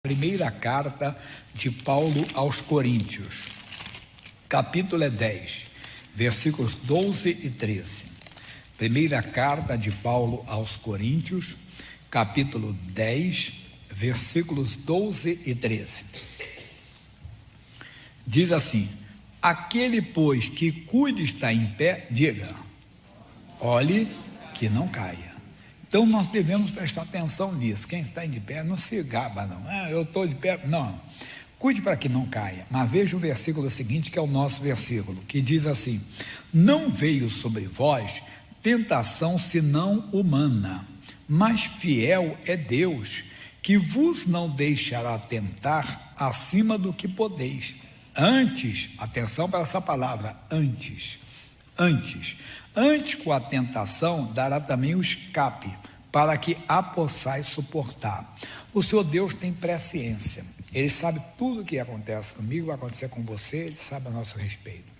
Primeira carta de Paulo aos Coríntios, capítulo 10, versículos 12 e 13. Primeira carta de Paulo aos Coríntios, capítulo 10, versículos 12 e 13. Diz assim: aquele, pois, que cuide estar em pé, diga, olhe que não caia. Então nós devemos prestar atenção nisso. Quem está de pé não se gaba, não. Eu estou de pé, não. Cuide para que não caia. Mas veja o versículo seguinte, que é o nosso versículo, que diz assim: não veio sobre vós tentação senão humana, mas fiel é Deus, que vos não deixará tentar acima do que podeis. Antes, atenção para essa palavra, antes com a tentação dará também o escape, para que a possais suportar. O Senhor Deus tem presciência, Ele sabe tudo o que acontece comigo, vai acontecer com você, Ele sabe a nosso respeito.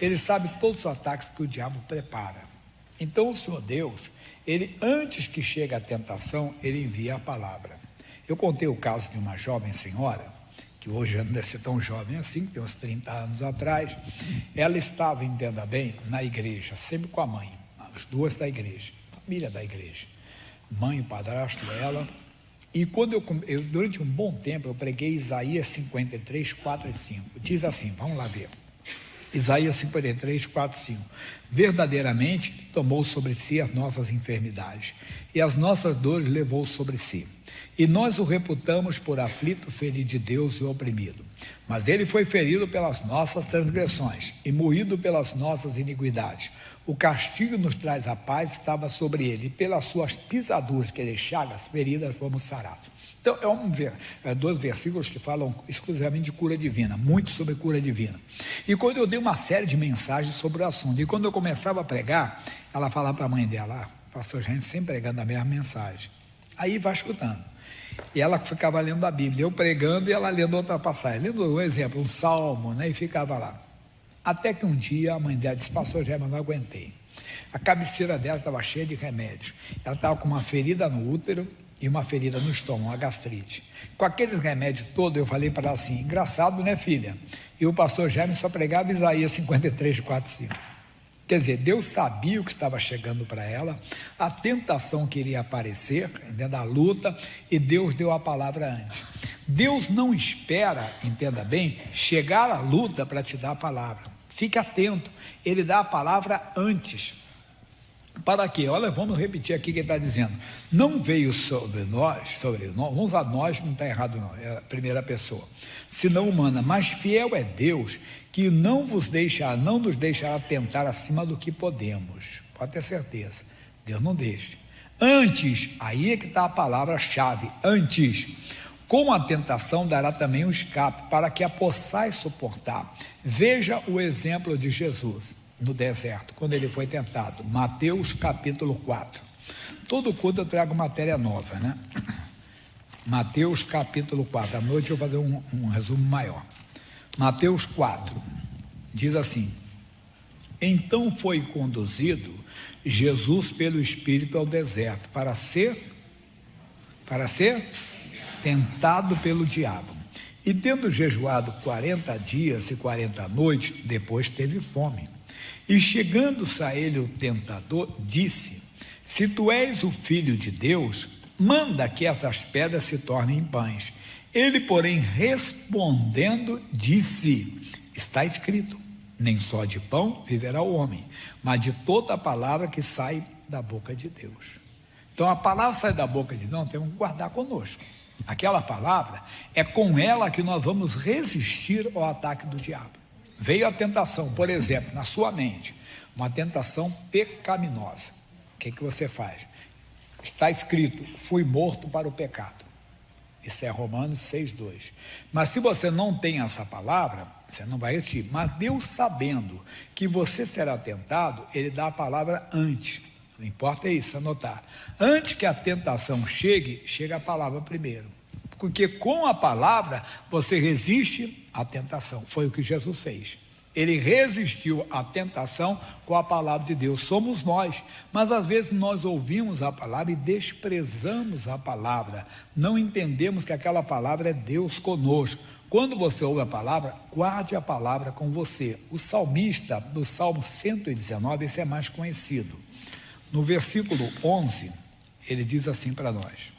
Ele sabe todos os ataques que o diabo prepara. Então o Senhor Deus, Ele, antes que chegue a tentação, Ele envia a palavra. Eu contei o caso de uma jovem senhora, que hoje não deve ser tão jovem assim, tem uns 30 anos atrás. Ela estava, entenda bem, na igreja, sempre com a mãe, as duas da igreja, família da igreja, mãe e padrasto dela. E quando eu durante um bom tempo, eu preguei Isaías 53, 4 e 5. Diz assim, vamos lá ver. Isaías 53, 4 e 5. Verdadeiramente, Ele tomou sobre si as nossas enfermidades, e as nossas dores levou sobre si. E nós o reputamos por aflito, ferido de Deus e oprimido. Mas Ele foi ferido pelas nossas transgressões e moído pelas nossas iniquidades. O castigo nos traz a paz, estava sobre Ele, e pelas suas pisaduras, que Ele chagas, feridas, fomos sarados. Então, dois versículos que falam exclusivamente de cura divina, muito sobre cura divina. E quando eu dei uma série de mensagens sobre o assunto, e quando eu começava a pregar, ela falava para a mãe dela, pastor gente sempre pregando a mesma mensagem. Aí vai escutando. E ela ficava lendo a Bíblia, eu pregando e ela lendo outra passagem, lendo um exemplo, um salmo, né? E ficava lá. Até que um dia a mãe dela disse, pastor Germano, não aguentei. A cabeceira dela estava cheia de remédios. Ela estava com uma ferida no útero e uma ferida no estômago, uma gastrite. Com aqueles remédios todos, eu falei para ela assim, engraçado, né, filha? E o pastor Germano só pregava Isaías 53, 4 e 5. Quer dizer, Deus sabia o que estava chegando para ela, a tentação que iria aparecer, entenda, a luta, e Deus deu a palavra antes. Deus não espera, entenda bem, chegar à luta para te dar a palavra. Fique atento, Ele dá a palavra antes. Para quê? Olha, vamos repetir aqui o que ele está dizendo. Não veio sobre nós, vamos usar nós, não está errado não, é a primeira pessoa, senão humana, mas fiel é Deus, que não nos deixará tentar acima do que podemos. Pode ter certeza, Deus não deixa. Antes, aí é que está a palavra-chave, antes, com a tentação dará também um escape, para que a possais suportar. Veja o exemplo de Jesus no deserto, quando ele foi tentado, Mateus capítulo 4. Todo culto eu trago matéria nova, né? Mateus capítulo 4, à noite eu vou fazer um resumo maior. Mateus 4, diz assim: então foi conduzido Jesus pelo Espírito ao deserto, para ser tentado pelo diabo. E tendo jejuado 40 dias e 40 noites, depois teve fome. E chegando-se a ele o tentador, disse: se tu és o Filho de Deus, manda que essas pedras se tornem pães. Ele, porém, respondendo, disse: está escrito, nem só de pão viverá o homem, mas de toda a palavra que sai da boca de Deus. Então a palavra sai da boca de Deus, nós temos que guardar conosco. Aquela palavra, é com ela que nós vamos resistir ao ataque do diabo. Veio a tentação, por exemplo, na sua mente, uma tentação pecaminosa. O que você faz? Está escrito, fui morto para o pecado. Isso é Romanos 6,2. Mas se você não tem essa palavra, você não vai resistir. Mas Deus, sabendo que você será tentado, Ele dá a palavra antes. Não importa isso, anotar. Antes que a tentação chegue, chega a palavra primeiro. Porque com a palavra você resiste à tentação. Foi o que Jesus fez. Ele resistiu à tentação com a palavra de Deus. Somos nós, mas às vezes nós ouvimos a palavra e desprezamos a palavra, não entendemos que aquela palavra é Deus conosco. Quando você ouve a palavra, guarde a palavra com você. O salmista, do Salmo 119, esse é mais conhecido. No versículo 11, ele diz assim para nós,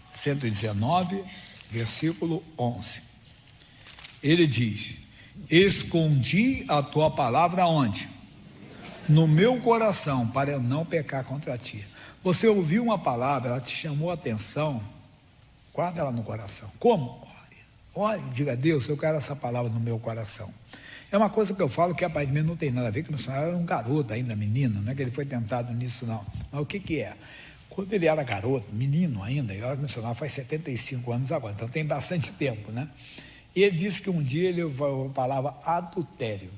119, versículo 11, ele diz: escondi a tua palavra onde? No meu coração, para eu não pecar contra ti. Você ouviu uma palavra, ela te chamou a atenção, guarda ela no coração. Como? Ore, diga a Deus, eu quero essa palavra no meu coração. É uma coisa que eu falo que aparentemente não tem nada a ver, que o missionário era um garoto ainda, menino, não é que ele foi tentado nisso não. Mas o que é? Quando ele era garoto, menino ainda, eu era missionário faz 75 anos agora, então tem bastante tempo, né? E ele disse que um dia ele ouviu a palavra adultério.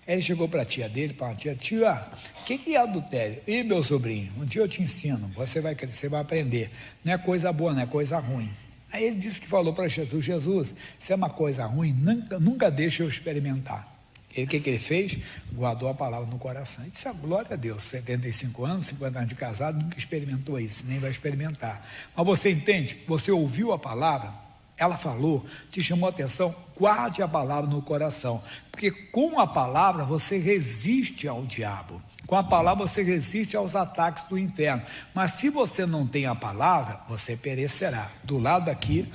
Aí ele chegou para a tia dele, para a tia, o que é adultério? E meu sobrinho, um dia eu te ensino, você vai crescer, vai aprender. Não é coisa boa, não é coisa ruim. Aí ele disse que falou para Jesus: Jesus, se é uma coisa ruim, nunca deixe eu experimentar. O que ele fez? Guardou a palavra no coração. Ele disse: glória a Deus, 75 anos, 50 anos de casado, nunca experimentou isso, nem vai experimentar. Mas você entende? Você ouviu a palavra, ela falou, te chamou a atenção, guarde a palavra no coração, porque com a palavra você resiste ao diabo. Com a palavra você resiste aos ataques do inferno. Mas se você não tem a palavra, você perecerá. Do lado aqui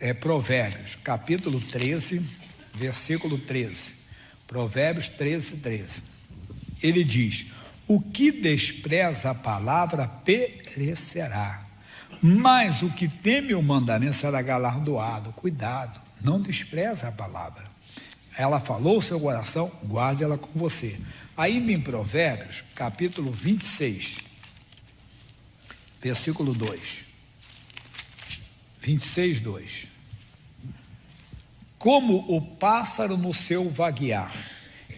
é Provérbios, capítulo 13, versículo 13. Provérbios 13, 13. Ele diz: o que despreza a palavra perecerá, mas o que teme o mandamento será galardoado. Cuidado, não despreza a palavra. Ela falou o seu coração, guarde ela com você. Ainda em Provérbios, capítulo 26, versículo 2. 26, 2. Como o pássaro no seu vaguear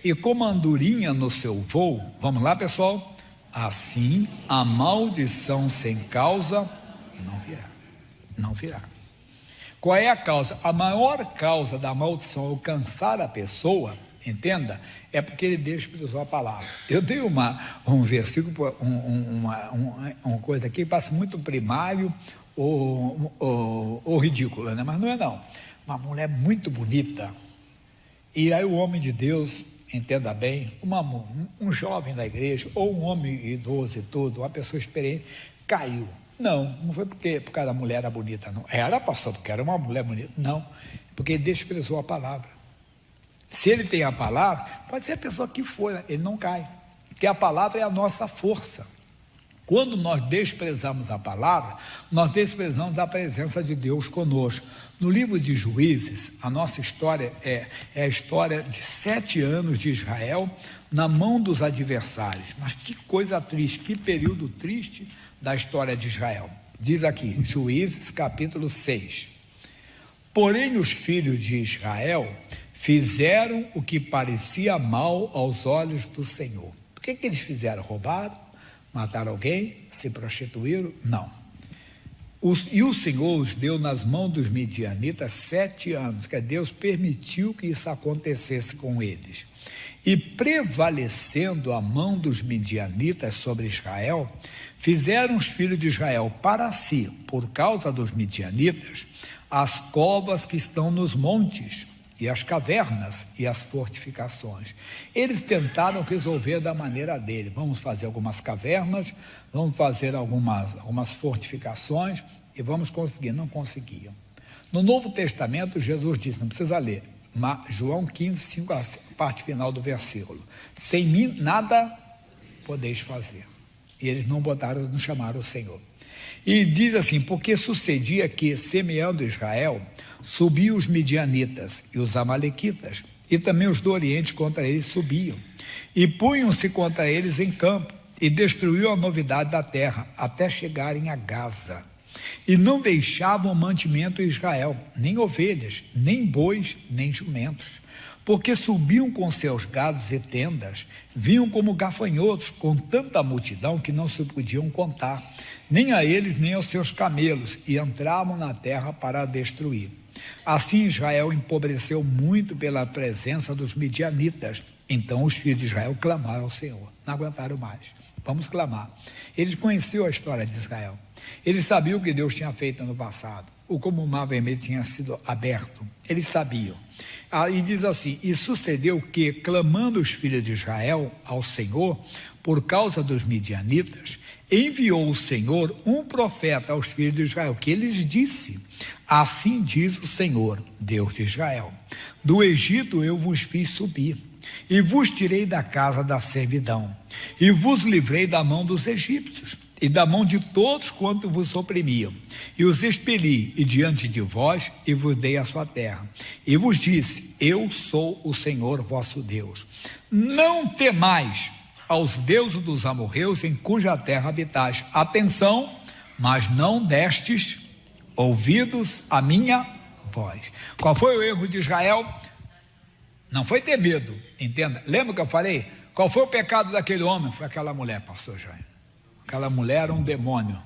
e como a andorinha no seu voo, vamos lá, pessoal? Assim a maldição sem causa não virá. Não virá. Qual é a causa? A maior causa da maldição alcançar a pessoa, entenda, é porque ele desprezou a palavra. Eu tenho um versículo, uma coisa aqui que passa muito primário ou ridícula, né? Mas não é não. Uma mulher muito bonita, e aí o homem de Deus, entenda bem, um jovem da igreja, ou um homem idoso e tudo, uma pessoa experiente, caiu. Não foi por causa da mulher era bonita, não. Era, pastor, porque era uma mulher bonita. Não, porque ele desprezou a palavra. Se ele tem a palavra, pode ser a pessoa que for, ele não cai. Porque a palavra é a nossa força. Quando nós desprezamos a palavra, nós desprezamos a presença de Deus conosco. No livro de Juízes, a nossa história é a história de 7 anos de Israel na mão dos adversários. Mas que coisa triste, que período triste da história de Israel. Diz aqui, Juízes capítulo 6. Porém os filhos de Israel fizeram o que parecia mal aos olhos do Senhor. O que eles fizeram? Roubaram? Mataram alguém? Se prostituíram? Não. E o Senhor os deu nas mãos dos midianitas 7 anos, que Deus permitiu que isso acontecesse com eles. E prevalecendo a mão dos midianitas sobre Israel, fizeram os filhos de Israel para si, por causa dos midianitas, as covas que estão nos montes, e as cavernas e as fortificações. Eles tentaram resolver da maneira dele. Vamos fazer algumas cavernas, vamos fazer algumas fortificações e vamos conseguir. Não conseguiam. No Novo Testamento, Jesus disse, não precisa ler, João 15, 5, a parte final do versículo: sem mim nada podeis fazer. E eles não chamaram o Senhor. E diz assim: porque sucedia que, semeando Israel, subiam os midianitas e os amalequitas, e também os do Oriente contra eles subiam, e punham-se contra eles em campo, e destruíam a novidade da terra, até chegarem a Gaza. E não deixavam mantimento em Israel, nem ovelhas, nem bois, nem jumentos, porque subiam com seus gados e tendas, vinham como gafanhotos, com tanta multidão que não se podiam contar, nem a eles, nem aos seus camelos, e entravam na terra para a destruir. Assim Israel empobreceu muito pela presença dos midianitas. Então os filhos de Israel clamaram ao Senhor, não aguentaram mais. Vamos clamar. Eles conheciam a história de Israel. Eles sabiam o que Deus tinha feito no passado, como o Mar Vermelho tinha sido aberto. Eles sabiam. E diz assim: e sucedeu que, clamando os filhos de Israel ao Senhor, por causa dos midianitas, enviou o Senhor um profeta aos filhos de Israel, que lhes disse: assim diz o Senhor, Deus de Israel: do Egito eu vos fiz subir, e vos tirei da casa da servidão, e vos livrei da mão dos egípcios, e da mão de todos quanto vos oprimiam, e os expeli, e diante de vós, e vos dei a sua terra, e vos disse: eu sou o Senhor vosso Deus. Não temais aos deuses dos amorreus, em cuja terra habitais. Atenção, mas não destes ouvidos à minha voz. Qual foi o erro de Israel? Não foi ter medo, entenda. Lembra que eu falei? Qual foi o pecado daquele homem? Foi aquela mulher, pastor Jair. Aquela mulher era um demônio.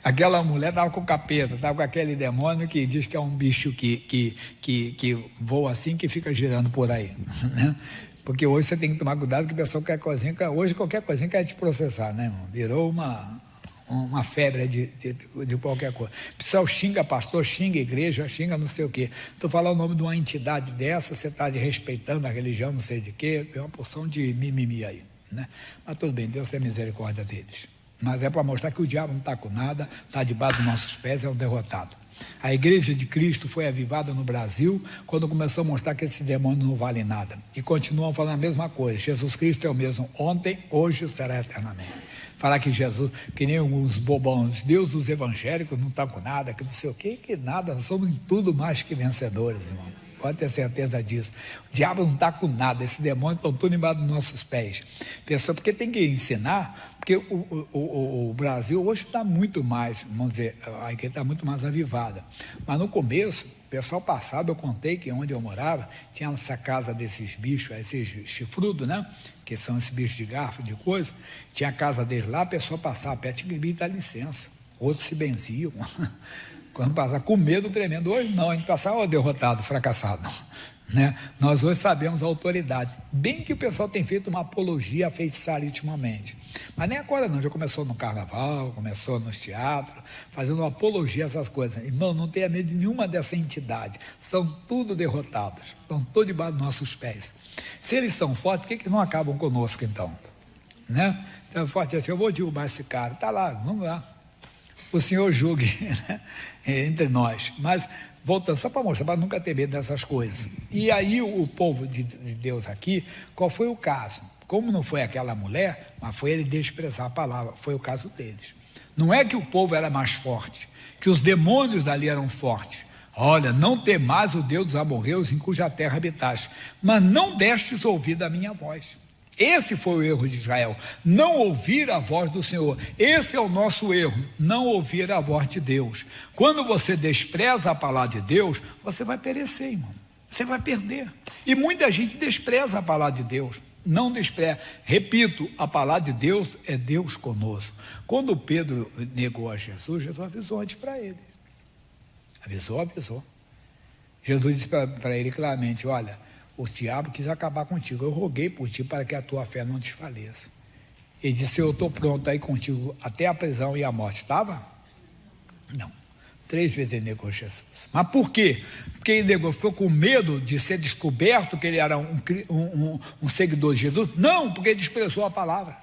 Aquela mulher estava com o capeta, estava com aquele demônio que diz que é um bicho que voa assim, que fica girando por aí, né? Porque hoje você tem que tomar cuidado, que o pessoal quer coisinha, hoje qualquer coisinha quer te processar, né, irmão? Virou uma febre de qualquer coisa. O pessoal xinga pastor, xinga igreja, xinga não sei o quê. Tu falar o nome de uma entidade dessa, você está desrespeitando a religião, não sei de quê, é uma porção de mimimi aí, né? Mas tudo bem, Deus tem misericórdia deles. Mas é para mostrar que o diabo não está com nada, está debaixo dos nossos pés, é um derrotado. A igreja de Cristo foi avivada no Brasil quando começou a mostrar que esse demônio não vale nada. E continuam falando a mesma coisa: Jesus Cristo é o mesmo ontem, hoje e será eternamente. Falar que Jesus, que nem os bobões, Deus dos evangélicos não está com nada, que não sei o que nada, nós somos em tudo mais que vencedores, irmão. Pode ter certeza disso. O diabo não está com nada, esses demônios estão tudo embaixo dos nossos pés. Pessoal, porque tem que ensinar, porque o Brasil hoje está muito mais, vamos dizer, a igreja está muito mais avivada. Mas no começo, o pessoal passava, eu contei que onde eu morava, tinha essa casa desses bichos, esses chifrudos, né? Que são esses bichos de garfo, de coisa. Tinha a casa deles lá, a pessoa passava perto, tinha que dar licença. Outros se benziam. Quando passava com medo tremendo. Hoje não, a gente passava derrotado, fracassado, né? Nós hoje sabemos a autoridade. Bem que o pessoal tem feito uma apologia à feitiçaria ultimamente, mas nem agora não, já começou no carnaval, começou nos teatros, fazendo uma apologia a essas coisas. Irmão, não tenha medo de nenhuma dessa entidade, são tudo derrotados, estão todos debaixo dos nossos pés. Se eles são fortes, por que não acabam conosco então, né? Então, forte assim: eu vou derrubar esse cara, está lá, vamos lá, o Senhor julgue, né? Entre nós. Mas voltando, só para mostrar, para nunca ter medo dessas coisas. E aí o povo de Deus aqui, qual foi o caso? Como não foi aquela mulher, mas foi ele desprezar a palavra, foi o caso deles. Não é que o povo era mais forte, que os demônios dali eram fortes. Olha, não temais o Deus dos amorreus, em cuja terra habitaste, mas não destes ouvido à minha voz. Esse foi o erro de Israel, não ouvir a voz do Senhor. Esse é o nosso erro, não ouvir a voz de Deus. Quando você despreza a palavra de Deus, você vai perecer, irmão, você vai perder. E muita gente despreza a palavra de Deus, não despreza. Repito, a palavra de Deus é Deus conosco. Quando Pedro negou a Jesus, Jesus avisou antes para ele. Avisou. Jesus disse para ele claramente: olha, o diabo quis acabar contigo, eu roguei por ti para que a tua fé não desfaleça. Ele disse: eu estou pronto aí contigo até a prisão e a morte. Estava? Não. 3 vezes ele negou Jesus. Mas por quê? Porque ele negou, ficou com medo de ser descoberto que ele era um seguidor de Jesus? Não, porque ele desprezou a palavra.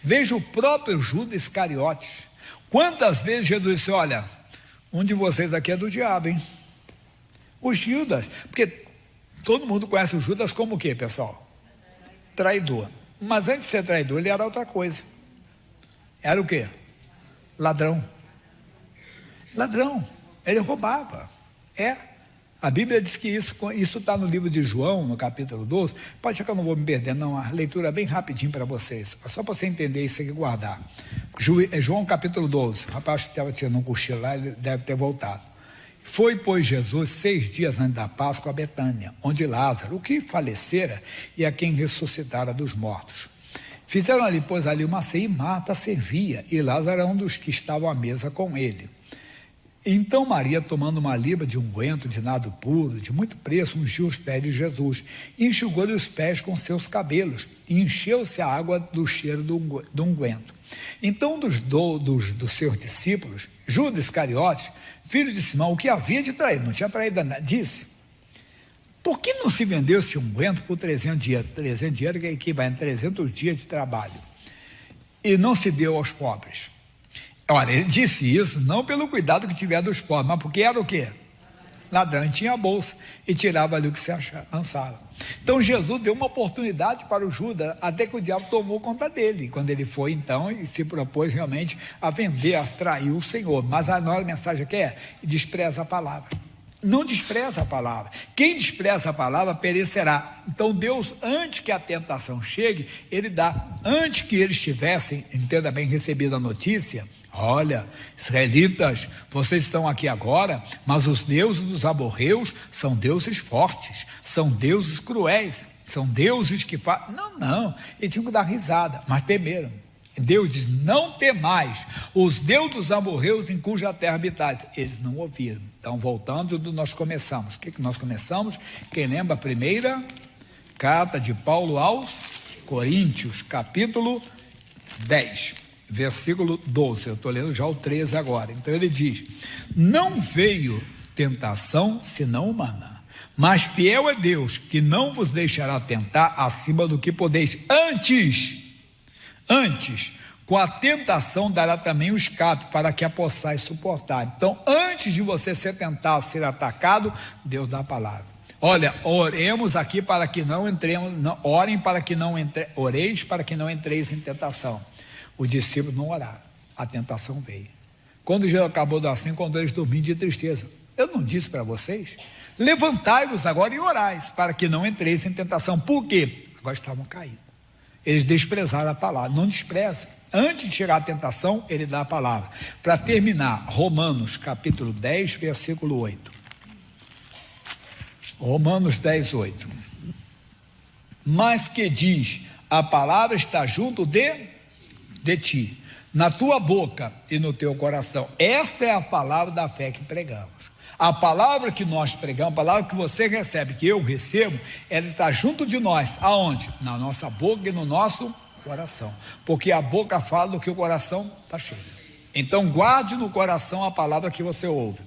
Veja o próprio Judas Iscariotes. Quantas vezes Jesus disse: olha, um de vocês aqui é do diabo, hein? O Judas, porque todo mundo conhece o Judas como o quê, pessoal? Traidor. Mas antes de ser traidor, ele era outra coisa. Era o quê? Ladrão. Ele roubava. A Bíblia diz que isso está no livro de João, no capítulo 12. Pode ser que eu não vou me perder, não. A leitura é bem rapidinho para vocês, só para você entender isso aqui e guardar. João capítulo 12. O rapaz que estava tirando um cochilo lá, ele deve ter voltado. Foi, pois, Jesus 6 dias antes da Páscoa a Betânia, onde Lázaro, o que falecera, e a quem ressuscitara dos mortos. Fizeram ali, uma ceia, e Marta servia, e Lázaro era um dos que estavam à mesa com ele. Então Maria, tomando uma libra de unguento de nardo puro, de muito preço, ungiu os pés de Jesus, e enxugou-lhe os pés com seus cabelos, e encheu-se a água do cheiro do unguento. Então dos seus discípulos, Judas Iscariotes, filho de Simão, o que havia de trair, não tinha traído nada, disse: por que não se vendeu esse unguento por 300 dias? 300 dias que equivale a 300 dias de trabalho, e não se deu aos pobres? Olha, ele disse isso não pelo cuidado que tiver dos pobres, mas porque era o quê? Ladrão, tinha a bolsa e tirava ali o que se lançava. Então Jesus deu uma oportunidade para o Judas, até que o diabo tomou conta dele, quando ele foi então e se propôs realmente a vender, a trair o Senhor. Mas a nossa mensagem aqui é: despreza a palavra. Não despreza a palavra. Quem despreza a palavra perecerá. Então Deus, antes que a tentação chegue, Ele dá. Antes que eles tivessem, entenda bem, recebido a notícia: olha, israelitas, vocês estão aqui agora, mas os deuses dos amorreus são deuses fortes, são deuses cruéis, são deuses que fazem... Não, eles tinham que dar risada, mas temeram. Deus diz: não temais os deuses dos amorreus em cuja terra habitais. Eles não ouviram. Então, voltando do nós começamos. O que nós começamos? Quem lembra? A primeira carta de Paulo aos Coríntios, capítulo 10, versículo 12. Eu estou lendo já o 13 agora. Então ele diz: não veio tentação senão humana, mas fiel é Deus, que não vos deixará tentar acima do que podeis. Antes, com a tentação dará também o escape, para que a possais suportar. Então, antes de você ser tentado, ser atacado, Deus dá a palavra. Olha, oremos aqui para que não entremos, orem para que não oreis para que não entreis em tentação. Os discípulos não oraram, a tentação veio. Quando Jesus acabou do assim, quando eles dormindo de tristeza, eu não disse para vocês? Levantai-vos agora e orais, para que não entreis em tentação. Por quê? Agora estavam caídos. Eles desprezaram a palavra. Não despreze. Antes de chegar à tentação, ele dá a palavra. Para terminar, Romanos capítulo 10, versículo 8. Romanos 10, 8. Mas que diz: a palavra está junto de ti, na tua boca e no teu coração. Esta é a palavra da fé que pregamos. A palavra que nós pregamos, a palavra que você recebe, que eu recebo, ela está junto de nós. Aonde? Na nossa boca e no nosso coração. Porque a boca fala do que o coração está cheio. Então guarde no coração a palavra que você ouve.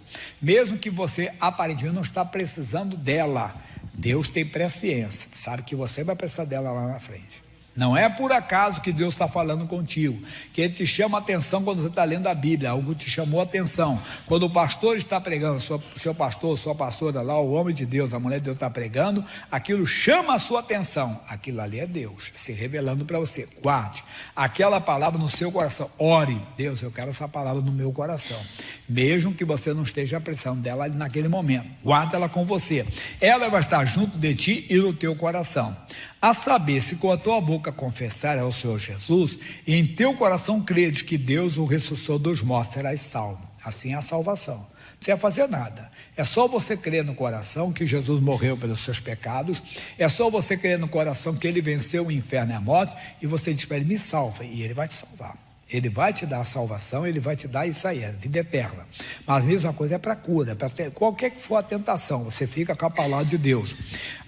Mesmo que você aparentemente não está precisando dela, Deus tem presciência. Sabe que você vai precisar dela lá na frente. Não é por acaso que Deus está falando contigo, que Ele te chama a atenção quando você está lendo a Bíblia, algo te chamou a atenção. Quando o pastor está pregando, seu pastor, sua pastora lá, o homem de Deus, a mulher de Deus está pregando, aquilo chama a sua atenção. Aquilo ali é Deus se revelando para você. Guarde aquela palavra no seu coração. Ore: Deus, eu quero essa palavra no meu coração. Mesmo que você não esteja precisando dela ali naquele momento, guarda ela com você. Ela vai estar junto de ti e no teu coração. A saber, se com a tua boca confessar ao Senhor Jesus, e em teu coração creres que Deus o ressuscitou dos mortos, serás salvo. Assim é a salvação. Não precisa fazer nada. É só você crer no coração que Jesus morreu pelos seus pecados. É só você crer no coração que Ele venceu o inferno e a morte. E você diz para Ele: me salva. E Ele vai te salvar. Ele vai te dar a salvação, Ele vai te dar isso aí, a vida eterna. Mas a mesma coisa é para cura, para qualquer que for a tentação, você fica com a palavra de Deus.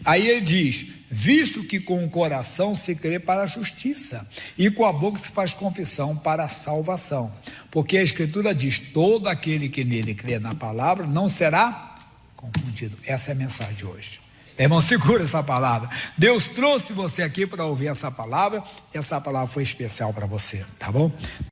Aí ele diz: visto que com o coração se crê para a justiça, e com a boca se faz confissão para a salvação. Porque a Escritura diz: todo aquele que nele crê na palavra não será confundido. Essa é a mensagem de hoje. Irmão, segura essa palavra. Deus trouxe você aqui para ouvir essa palavra, e essa palavra foi especial para você, tá bom?